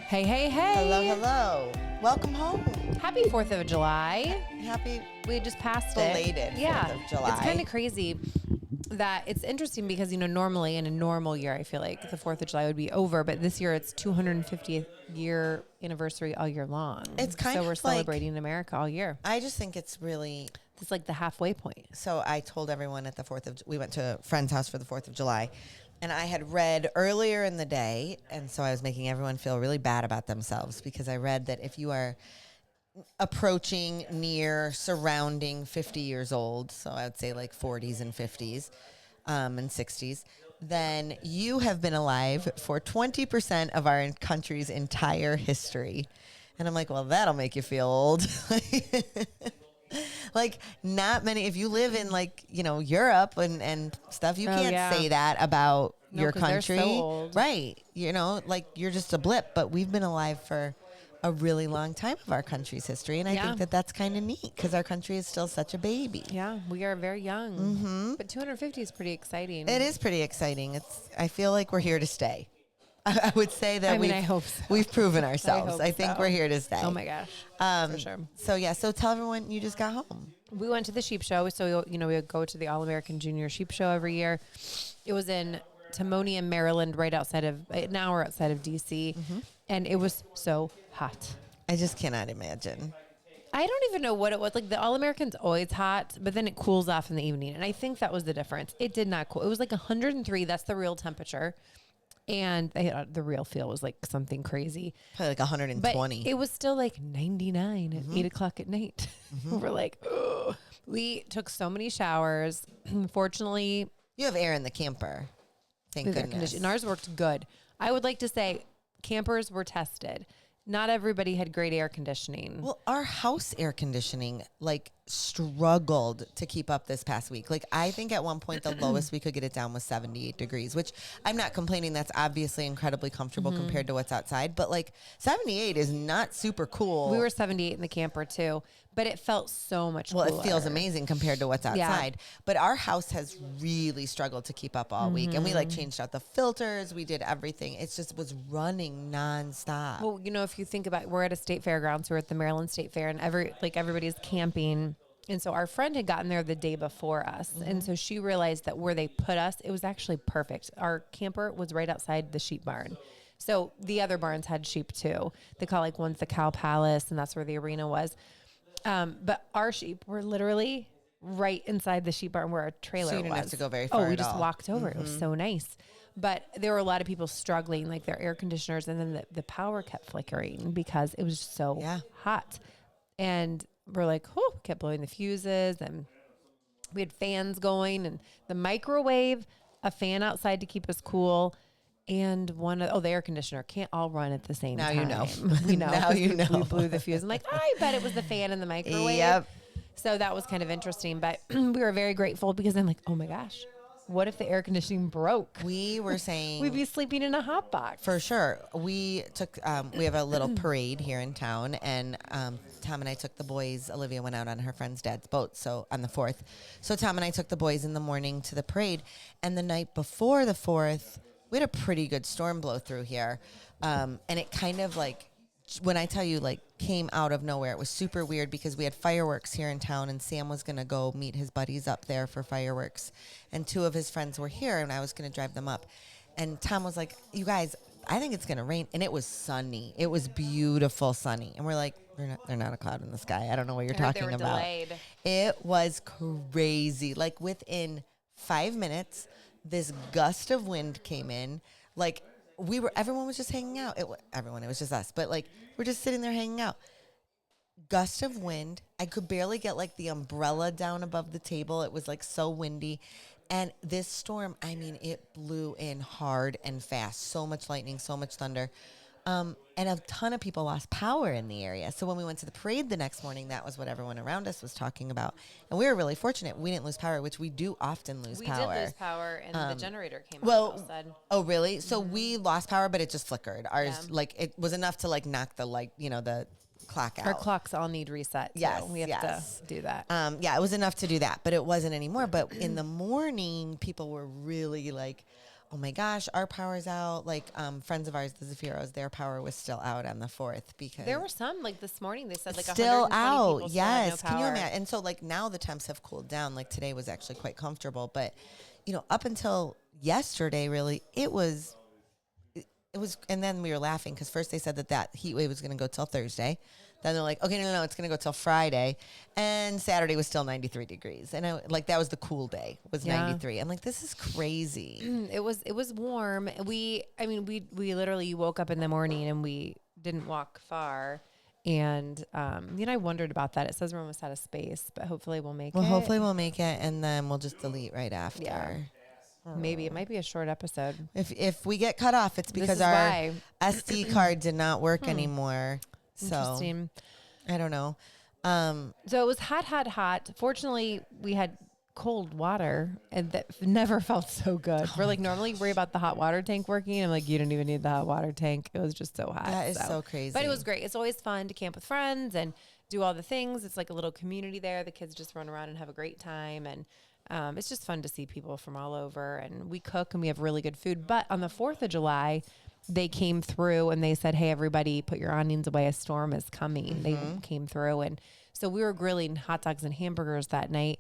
Hey, hey, hey. Hello, hello. Welcome home. Happy 4th of July. Happy We just passed belated it. 4th of July. It's kind of crazy that it's interesting because, normally in a normal year, I feel like the 4th of July would be over. But this year it's 250th year anniversary all year long. It's kind so of we're celebrating America all year. I just think it's really... It's like the halfway point. So I told everyone at the 4th of... We went to a friend's house for the 4th of July. And I had read earlier in the day, and so I was making everyone feel really bad about themselves because I read that if you are approaching, near, surrounding 50 years old, so I would say like 40s and 50s and 60s, then you have been alive for 20% of our country's entire history. And I'm like, well, that'll make you feel old. Like, not many, if you live in Europe and stuff, you can't say that about your country. They're so old. Right. You're just a blip, but we've been alive for a really long time of our country's history. And I think that that's kind of neat because our country is still such a baby. Yeah, we are very young. Mm-hmm. But 250 is pretty exciting. It is pretty exciting. I feel like we're here to stay. I would say that I hope so. We've proven ourselves. I think we're here to stay. Oh my gosh. For sure. So tell everyone you just got home. We went to the sheep show. So, we would go to the All-American Junior Sheep Show every year. It was in Timonium, Maryland, right outside of, an hour outside of D.C. Mm-hmm. And it was so hot. I just cannot imagine. I don't even know what it was. Like, the All-American's always hot, but then it cools off in the evening. And I think that was the difference. It did not cool. It was like 103. That's the real temperature. And the real feel was like something crazy. Probably like 120. But it was still like 99 at 8 o'clock at night. Mm-hmm. We're like, ugh. We took so many showers. Fortunately, you have air in the camper. Thank goodness. And ours worked good. I would like to say campers were tested. Not everybody had great air conditioning. Well, our house air conditioning struggled to keep up this past week. I think at one point the lowest we could get it down was 78 degrees, which I'm not complaining. That's obviously incredibly comfortable compared to what's outside. But 78 is not super cool. We were 78 in the camper too, but it felt so much cooler. Well, it feels amazing compared to what's outside. Yeah. But our house has really struggled to keep up all week. And we changed out the filters. We did everything. It just was running nonstop. Well, if you think about, we're at a state fairgrounds. We're at the Maryland State Fair, and everybody's camping. And so our friend had gotten there the day before us. Mm-hmm. And so she realized that where they put us, it was actually perfect. Our camper was right outside the sheep barn. So the other barns had sheep too. They call one's the Cow Palace, and that's where the arena was. But our sheep were literally right inside the sheep barn where our trailer was. So you didn't have to go very far. We just walked over. Mm-hmm. It was so nice. But there were a lot of people struggling, like their air conditioners, and then the power kept flickering because it was so hot. And we're like, kept blowing the fuses, and we had fans going, and the microwave, a fan outside to keep us cool, and the air conditioner can't all run at the same time. Now you know. We know. Now you know. We blew the fuse. I'm like, I bet it was the fan and the microwave. Yep. So that was kind of interesting, but we were very grateful because I'm like, oh my gosh. What if the air conditioning broke? We were saying we'd be sleeping in a hot box. For sure. We took, we have a little parade here in town, and Tom and I took the boys. Olivia went out on her friend's dad's boat, so on the 4th. So Tom and I took the boys in the morning to the parade, and the night before the 4th, we had a pretty good storm blow through here. And it kind of when I tell you, came out of nowhere. It was super weird because we had fireworks here in town, and Sam was going to go meet his buddies up there for fireworks. And 2 of his friends were here, and I was going to drive them up. And Tom was like, you guys, I think it's going to rain. And it was sunny. It was beautiful sunny. And we're like, they're not a cloud in the sky. I don't know what you're talking about. Delayed. It was crazy. Within 5 minutes, this gust of wind came in. Everyone was just hanging out. It was just us. But we're just sitting there hanging out. Gust of wind. I could barely get the umbrella down above the table. It was so windy. And this storm, it blew in hard and fast. So much lightning, so much thunder. And a ton of people lost power in the area. So when we went to the parade the next morning, that was what everyone around us was talking about. And we were really fortunate. We didn't lose power, which we do often lose power. We did lose power, and the generator came on. Well, oh, really? So we lost power, but it just flickered. Ours, it was enough to knock the clock out. Our clocks all need reset. Yes, we have to do that. It was enough to do that, but it wasn't anymore. But in the morning, people were really oh my gosh, our power's out. Like friends of ours, the Zafiros, their power was still out on the 4th because There were some, like this morning, they said like still 120 out. people still had no Yes. Can you power. imagine? And so like now the temps have cooled down. Like today was actually quite comfortable, but up until yesterday, really, it was, and then we were laughing because first they said that heat wave was going to go till Thursday. Then they're like, okay, no, it's going to go till Friday. And Saturday was still 93 degrees. And that was the cool day, was 93. I'm like, this is crazy. It was warm. We literally woke up in the morning and we didn't walk far. And, I wondered about that. It says we're almost out of space, but hopefully we'll make it. Well, hopefully we'll make it, and then we'll just delete right after. Yeah. Maybe it might be a short episode. If we get cut off, it's because our why. SD card did not work anymore. So Interesting. I don't know. So it was hot. Fortunately, we had cold water, and that never felt so good. We're like normally worry about the hot water tank working. I'm like, you don't even need the hot water tank. It was just so hot. That is so crazy. But it was great. It's always fun to camp with friends and do all the things. It's like a little community there. The kids just run around and have a great time. And it's just fun to see people from all over. And we cook and we have really good food. But on the 4th of July, they came through and they said, hey, everybody, put your awnings away. A storm is coming. They came through. And so we were grilling hot dogs and hamburgers that night.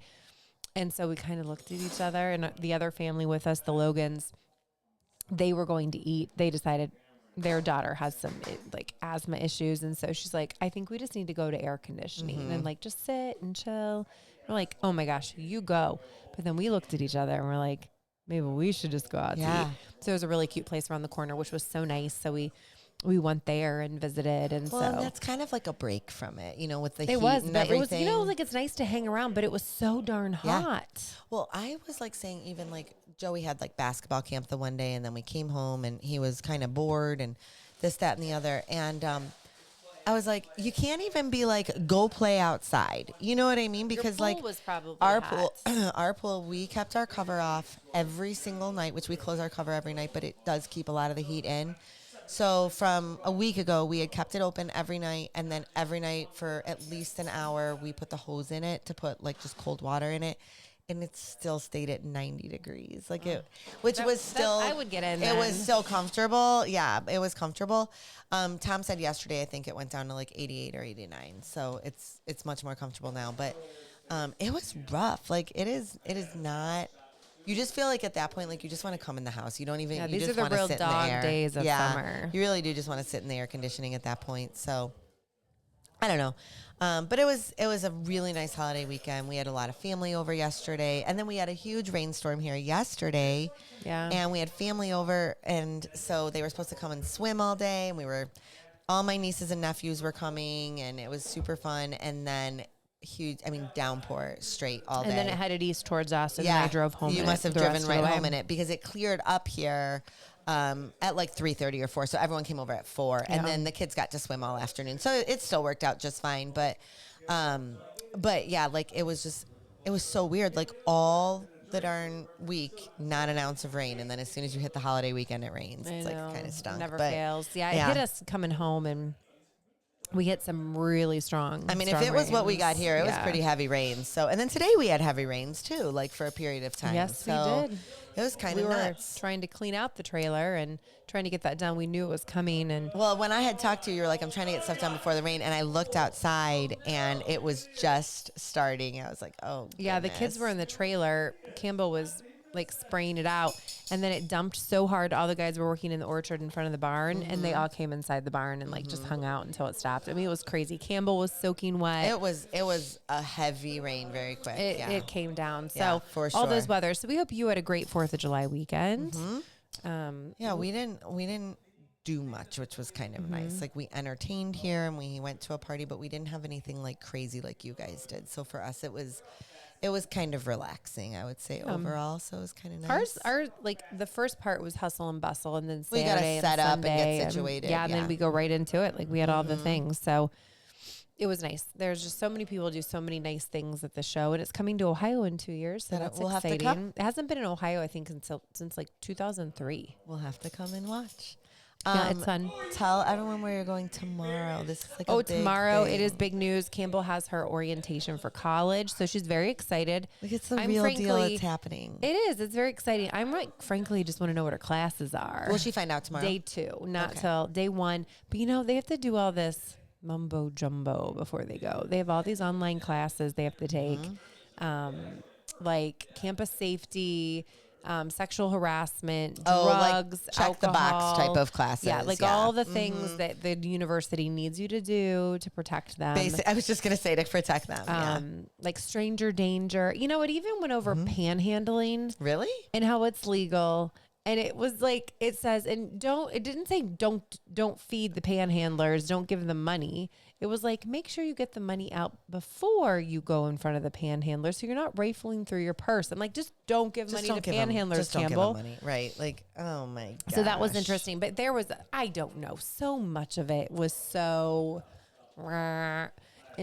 And so we kind of looked at each other, and the other family with us, the Logans, they were going to eat. They decided their daughter has some like asthma issues. And so she's like, I think we just need to go to air conditioning and like just sit and chill. We're like, oh my gosh, you go. But then we looked at each other and we're like, maybe we should just go out to eat. So it was a really cute place around the corner, which was so nice. So we went there and visited. And and that's kind of like a break from it, with the heat and but everything. it was, like it's nice to hang around, but it was so darn hot. Well, I was like saying, even like Joey had like basketball camp the one day, and then we came home and he was kind of bored and this, that, and the other. And I was like, you can't even be like, go play outside. You know what I mean? Because Your pool like was probably our hot. our pool, we kept our cover off every single night, which we close our cover every night, but it does keep a lot of the heat in. So from a week ago, we had kept it open every night, and then every night for at least an hour, we put the hose in it to put like just cold water in it, and it still stayed at 90 degrees, I would get in. It was still comfortable. Yeah, it was comfortable. Tom said yesterday, I think it went down to like 88 or 89, so it's much more comfortable now. But it was rough. Like it is not. You just feel like at that point, like you just want to come in the house. You don't even. You these just are the want to real sit in the dog air. days of summer. You really do just want to sit in the air conditioning at that point. So I don't know, but it was a really nice holiday weekend. We had a lot of family over yesterday, and then we had a huge rainstorm here yesterday. Yeah, and we had family over, and so they were supposed to come and swim all day, and all my nieces and nephews were coming, and it was super fun. And then downpour straight all day. and then it headed east towards us, and then I drove home. You must have driven right home in it because it cleared up here at like 3:30 or 4. So everyone came over at 4, and then the kids got to swim all afternoon. So it still worked out just fine. But yeah, like it was so weird. Like all the darn week, not an ounce of rain, and then as soon as you hit the holiday weekend, it rains. It's like kind of stunk. Never fails. Yeah, it hit us coming home, and we hit some really strong. I mean, if it was what we got here, it was pretty heavy rains. So, and then today we had heavy rains too, like for a period of time. Yes, so we did. It was kind of nuts. We were trying to clean out the trailer and trying to get that done. We knew it was coming. And well, when I had talked to you, you were like, I'm trying to get stuff done before the rain. And I looked outside and it was just starting. I was like, oh, yeah, the kids were in the trailer. Campbell was like spraying it out, and then it dumped so hard. All the guys were working in the orchard in front of the barn, and they all came inside the barn and like just hung out until it stopped. I mean, it was crazy. Campbell was soaking wet. It was a heavy rain very quick. It came down. So yeah, for sure. All those weather. So we hope you had a great 4th of July weekend. Yeah, we didn't do much, which was kind of nice. Like we entertained here and we went to a party, but we didn't have anything like crazy like you guys did. So for us, it was kind of relaxing, I would say, overall. So it was kind of nice. Our like the first part was hustle and bustle, and then we got to set up and get situated. And then we go right into it. Like we had all the things. So it was nice. There's just so many people do so many nice things at the show, and it's coming to Ohio in 2 years. So that's we'll exciting. Have to come. It hasn't been in Ohio, I think, since like 2003. We'll have to come and watch. Yeah, it's fun. Tell everyone where you're going tomorrow. This is like a big Tomorrow it is thing. big news. Campbell has her orientation for college, so she's very excited. Like it's the real deal. It's happening. It is. It's very exciting. I'm like, frankly, just want to know what her classes are. Will she find out tomorrow? Day 2, not till day 1. But they have to do all this mumbo jumbo before they go. They have all these online classes they have to take, like campus safety, sexual harassment, drugs, like check the alcohol. box type of classes. Yeah, like all the things that the university needs you to do to protect them. I was just gonna say to protect them. Like stranger danger. It even went over panhandling. Really? And how it's legal. And it was like, it says, and it didn't say don't feed the panhandlers, don't give them money. It was like, make sure you get the money out before you go in front of the panhandler, so you're not rifling through your purse. I'm like, just don't give money to panhandlers, Campbell. Don't give them money. Right. Like, oh my gosh. So that was interesting. But there was, I don't know, so much of it was so, and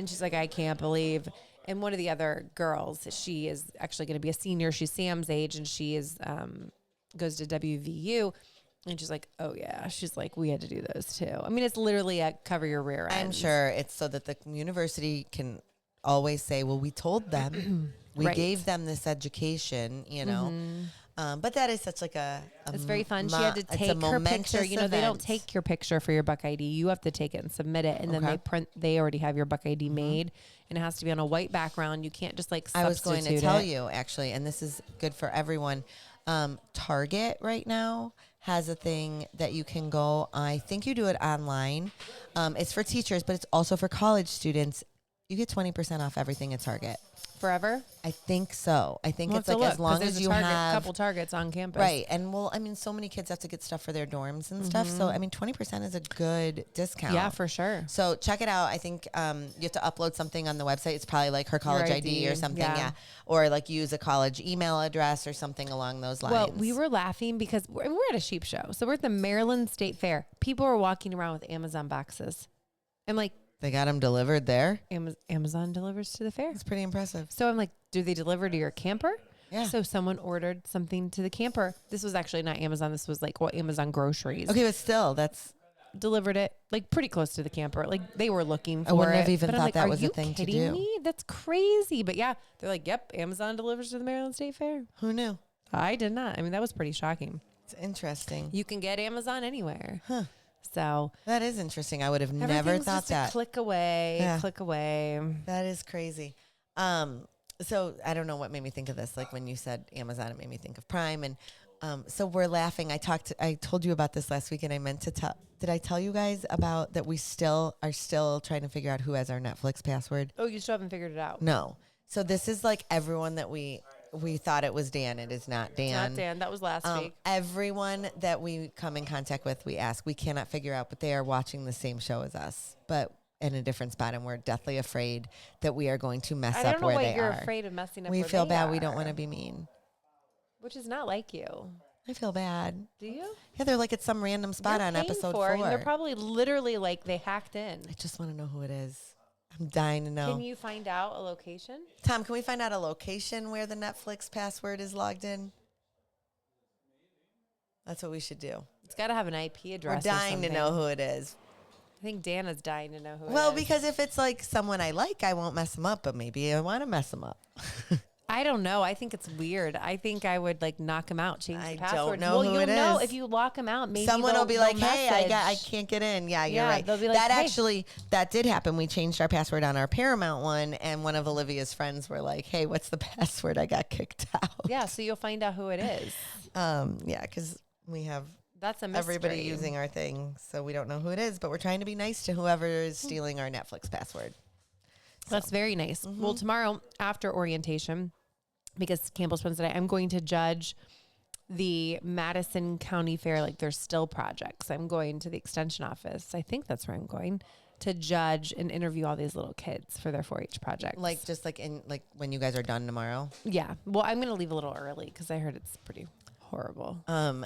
she's like, I can't believe. And one of the other girls, she is actually going to be a senior. She's Sam's age, and she is, goes to WVU. And she's like, oh, yeah. She's like, we had to do those, too. I mean, it's literally a cover your rear end. I'm sure it's so that the university can always say, well, we told them. We gave them this education, But that is such like it's very fun. She had to take her picture. They don't take your picture for your Buck ID. You have to take it and submit it. And then they already have your Buck ID made. And it has to be on a white background. You can't just like substitute I was going to tell you, actually, and this is good for everyone. Target right now has a thing that you can go. I think you do it online. It's for teachers, but it's also for college students. You get 20% off everything at Target. Forever? I think so. I think it's like as long as you have a couple Targets on campus. Right. And so many kids have to get stuff for their dorms and stuff. So, 20% is a good discount. Yeah, for sure. So check it out. I think you have to upload something on the website. It's probably like her college ID or something. Yeah. Or like use a college email address or something along those lines. Well, we were laughing because we're at a sheep show. So we're at the Maryland State Fair. People are walking around with Amazon boxes. I'm like, they got them delivered there? Amazon delivers to the fair. It's pretty impressive. So I'm like, do they deliver to your camper? Yeah. So someone ordered something to the camper. This was actually not Amazon. This was like Amazon groceries. Okay, but still, that's... Delivered it like pretty close to the camper. Like they were looking for it. I wouldn't have even but thought like, that was a thing to do. Are you kidding me? That's crazy. But yeah, they're like, yep, Amazon delivers to the Maryland State Fair. Who knew? I did not. I mean, that was pretty shocking. It's interesting. You can get Amazon anywhere. Huh. So that is interesting. I would have never thought just that. A click away. Yeah. Click away. That is crazy. So I don't know what made me think of this. Like when you said Amazon, it made me think of Prime. And so we're laughing. I told you about this last week, and I meant to tell. Did I tell you guys about that? We are still trying to figure out who has our Netflix password. Oh, you still haven't figured it out? No. So this is like everyone that we thought it was Dan. It is not Dan. It's not Dan. That was last week. Everyone that we come in contact with, we ask. We cannot figure out, but they are watching the same show as us, but in a different spot, and we're deathly afraid that we are going to mess up where they are. I don't know what you're afraid of messing up. We feel bad. We don't want to be mean. Which is not like you. I feel bad. Do you? Yeah, they're like at some random spot on episode 4. And they're probably literally like they hacked in. I just want to know who it is. I'm dying to know. Can you find out a location? Tom, can we find out a location where the Netflix password is logged in? That's what we should do. It's got to have an IP address. We're dying to know who it is. I think Danna's dying to know who it is. Well, because if it's like someone I like, I won't mess them up, but maybe I want to mess them up. I don't know. I think it's weird. I think I would like knock him out, change the password. I don't know who it is. Know if you lock him out, maybe someone will be like, "Hey, message. I can't get in." Yeah, you're right. They'll be like, that did happen. We changed our password on our Paramount one, and one of Olivia's friends were like, "Hey, what's the password?" I got kicked out. Yeah, so you'll find out who it is. Yeah, because we have everybody using our thing, so we don't know who it is. But we're trying to be nice to whoever is stealing our Netflix password. So. That's very nice. Mm-hmm. Well, tomorrow after orientation, because Campbell's Wednesday, I'm going to judge the Madison County Fair, like their still projects. I'm going to the extension office. I think that's where I'm going to judge and interview all these little kids for their 4-H projects. Like just like when you guys are done tomorrow. Yeah. Well, I'm going to leave a little early because I heard it's pretty horrible.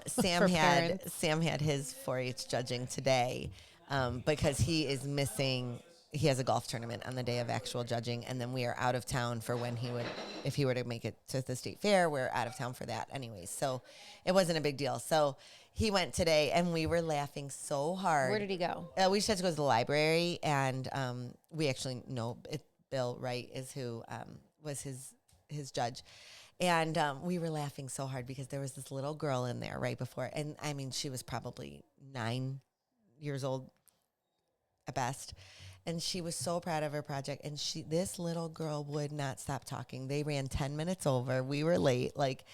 Sam had his 4-H judging today because he is missing. He has a golf tournament on the day of actual judging, and then we are out of town for when if he were to make it to the state fair, we're out of town for that anyways. So it wasn't a big deal. So He went today, and we were laughing so hard. Where did he go? We just had to go to the library, and we actually know Bill Wright is who was his judge. And we were laughing so hard because there was this little girl in there right before. And, I mean, she was probably 9 years old at best. And she was so proud of her project. And this little girl would not stop talking. They ran 10 minutes over. We were late. Like,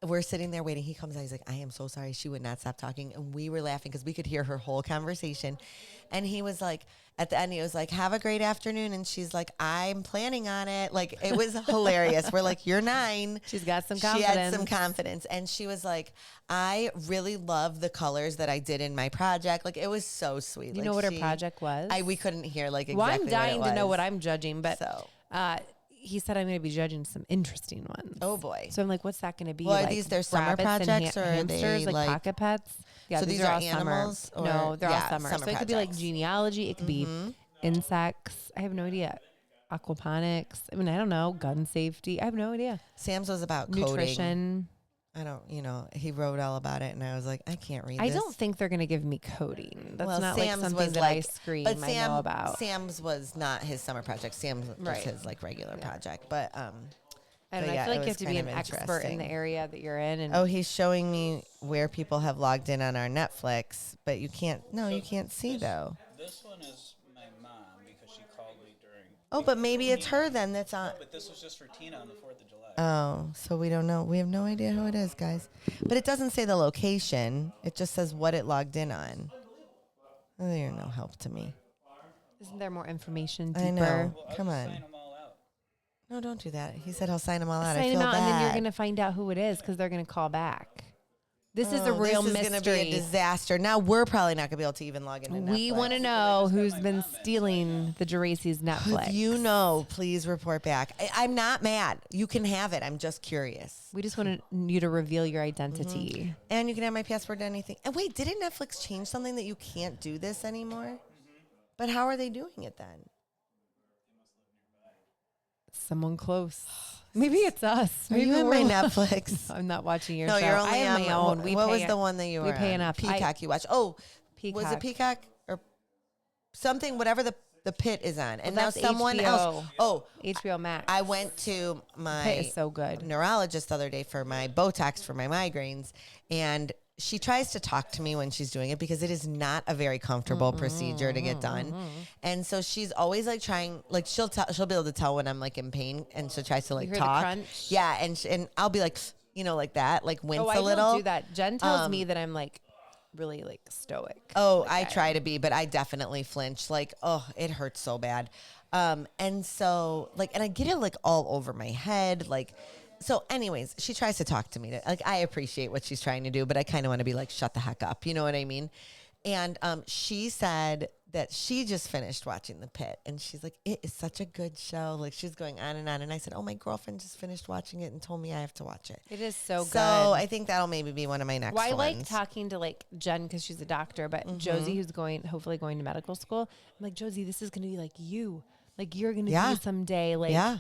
we're sitting there waiting. He comes out. He's like, I am so sorry. She would not stop talking. And we were laughing because we could hear her whole conversation. And he was like, at the end, he was like, have a great afternoon. And she's like, I'm planning on it. Like, it was hilarious. We're like, you're 9. She's got some confidence. She had some confidence. And she was like, I really love the colors that I did in my project. Like, it was so sweet. You know what her project was? We couldn't hear, like, well, exactly I'm dying what it to know was. what I'm judging. But So. He said I'm going to be judging some interesting ones. Oh, boy. So I'm like, what's that going to be? Well, are like these their summer rabbits and projects, or are hamsters, they, like pocket pets? Yeah, so these are all animals? Summer. No, they're all summer. summer So it could be like projects. genealogy. It could be insects. I have no idea. Aquaponics. I mean, I don't know. Gun safety. I have no idea. Sam's was about coding. Nutrition. I don't, he wrote all about it, and I was like, I can't read this. I don't think they're going to give me coding. That's Well, not Sam's like was something that like, I scream. but I know about. Sam's was not his summer project. Sam's was Right. his like regular project. But I but don't know. yeah, I feel it like you have was to be kind an of expert in interesting. the area that you're in. And Oh, he's showing me where people have logged in on our Netflix, but you can't. No, you can't see though. This one is my mom because she called me during. Oh, but maybe it's her then. That's on. But this was just for Tina on the 4th of July. Oh, so we don't know. We have no idea who it is, guys. But it doesn't say the location. It just says what it logged in on. Oh, they're no help to me. isn't there more information deeper? I know. Well, I'll Come just on. sign them all out. No, don't do that. He said he'll sign them all out. I Sign feel them out, bad. and then you're gonna find out who it is because they're gonna call back. This is a real This is mystery. going to be a disaster. Now we're probably not going to be able to even log into Netflix. We want to know who's been stealing the Geraci's Netflix. If you know, please report back. I'm not mad. You can have it. I'm just curious. We just wanted you to reveal your identity. And you can have my password to anything. And wait, didn't Netflix change something that you can't do this anymore? But how are they doing it then? Someone close. Maybe it's us. Are Maybe you in we're my Netflix? I'm not watching your No, show. you're only I have on my own. We what pay was it. the one that you were We pay on? enough. Peacock you watch. Oh, Peacock. was it Peacock or something? Whatever the Pit is on. And now that's someone HBO. else. Oh, HBO Max. I went to my Pit is so good. neurologist the other day for my Botox for my migraines, and she tries to talk to me when she's doing it because it is not a very comfortable procedure to get done. And so she's always like trying, like she'll be able to tell when I'm like in pain, and she tries to like hear the talk. crunch? Yeah, and I'll be like, like that, like wince Oh, I a little. don't do that. Jen tells me that I'm like really like stoic. Oh, Like I try to be, but I definitely flinch. Like, oh, it hurts so bad. And so like, and I get it like all over my head, like. So anyways, she tries to talk to me. Like, I appreciate what she's trying to do, but I kind of want to be like, shut the heck up. You know what I mean? And she said that she just finished watching The Pit. And she's like, it is such a good show. Like, she's going on and on. And I said, oh, my girlfriend just finished watching it and told me I have to watch it. It is so good. So I think that'll maybe be one of my next Well, I ones. like talking to like Jen because she's a doctor, but Josie, who's hopefully going to medical school. I'm like, Josie, this is going to be like you. Like, you're going to Yeah. be someday. Like, Yeah.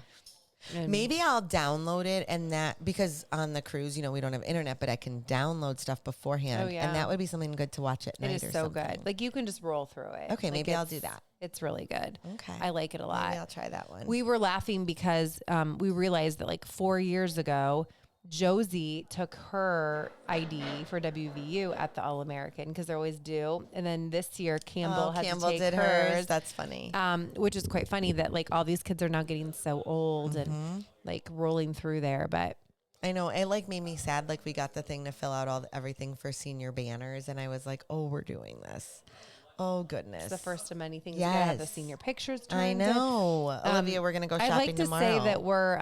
and Maybe I'll download it, and that, because on the cruise, we don't have internet, but I can download stuff beforehand. Oh, yeah. And that would be something good to watch at night. it is or so something. good. Like, you can just roll through it. Okay, Like, maybe I'll do that. It's really good. Okay. I like it a lot. Maybe I'll try that one. We were laughing because we realized that like 4 years ago, Josie took her ID for WVU at the All American because they're always due. And then this year, Campbell had Campbell to take did hers. That's funny. which is quite funny that like all these kids are now getting so old and like rolling through there. But I know. It like made me sad. Like, we got the thing to fill out everything for senior banners, and I was like, oh, we're doing this. Oh, goodness. it's the first of many things. You gotta have the Yes. senior pictures. I turned in. know. Olivia, we're going to go shopping I'd like to tomorrow. say that we're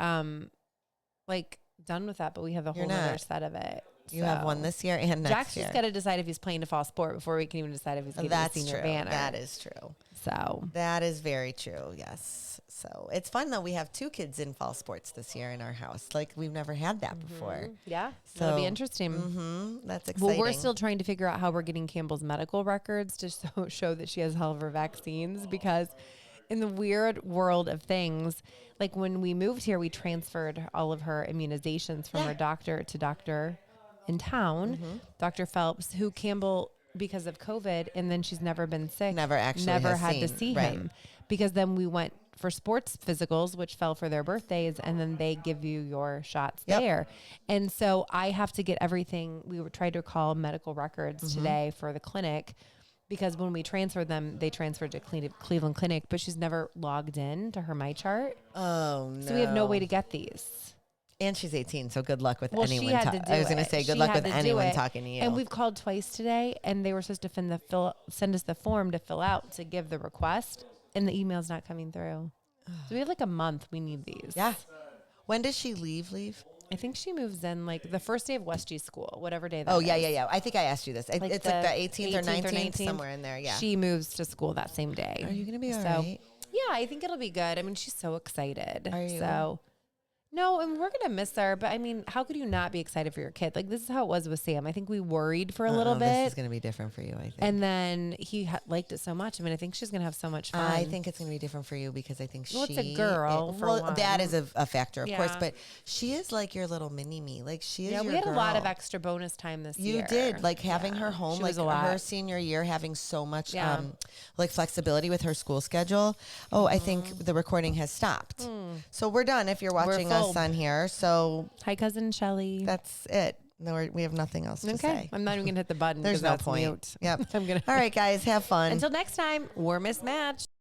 like done with that, but we have a whole You're other not. set of it. You have one this year and next Jack's year. just got to decide if he's playing a fall sport before we can even decide if he's getting That's the senior true. banner. That is true. So That is very true. Yes. So it's fun though. We have 2 kids in fall sports this year in our house. Like, we've never had that before. yeah, that'll be So, interesting. That's exciting. Well, we're still trying to figure out how we're getting Campbell's medical records to show that she has all of her vaccines, because in the weird world of things, like when we moved here, we transferred all of her immunizations from her doctor to Dr. in town, Dr. Phelps, who Campbell, because of COVID, and then she's never been sick. Never actually has had to seen, see right. him. Because then we went for sports physicals, which fell for their birthdays, and then they give you your shots Yep. there. And so I have to get everything. We were trying to call medical records today for the clinic, because when we transferred them, they transferred to Cleveland Clinic, but she's never logged in to her MyChart. Oh, no. So we have no way to get these. And she's 18, so good luck with Well, anyone. she had to do I was going to it. say, good She luck had with to do anyone it. talking to you. And we've called twice today, and they were supposed to send us the form to fill out to give the request, and the email's not coming through. So we have like a month. We need these. Yeah. When does she leave? I think she moves in like the first day of West G school, whatever day that Oh, is. yeah. I think I asked you this. It's like the 18th or 19th, 19th, somewhere in there. Yeah. She moves to school that same day. Are you going to be all So, right? yeah, I think it'll be good. I mean, she's so excited. Are you? So, no, and we're going to miss her. But I mean, how could you not be excited for your kid? Like, this is how it was with Sam. I think we worried for a little bit. This is going to be different for you, I think. And then he liked it so much. I mean, I think she's going to have so much fun. I think it's going to be different for you because I think Well, it's a girl, for well, one. that is a factor, of course. Yeah. But she is like your little mini me. Like she is. Yeah, your we had a lot of girl. extra bonus time this You year. did, like having her home, She like was a lot. her senior year, having so much Yeah. like flexibility with her school schedule. Oh, I think the recording has stopped. So we're done if you're watching us full. on here. So Hi, cousin Shelly. that's it. No, we have nothing else to say. I'm not even going to hit the button. There's 'cause no that's point. Mute. Yep. I'm gonna. All right, guys, have fun. Until next time, we're mismatched.